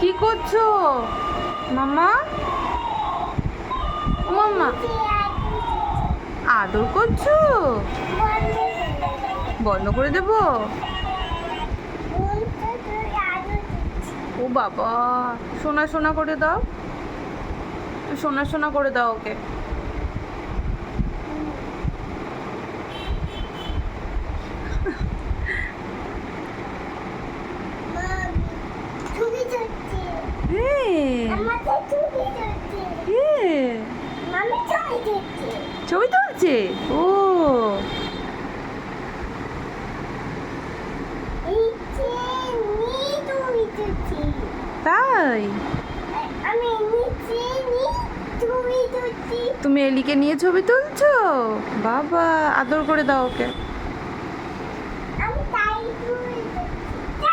কি করছো মামা? ও মামা আদর করছো? বন্ধ করে দেবো? ও বাবা, সোনা সোনা করে দাও, সোনা সোনা করে দাও ওকে। ছবি তুলছে ও। তাই তুমি এলিকে নিয়ে ছবি তুলছো? বাবা, আদর করে দাও ওকে।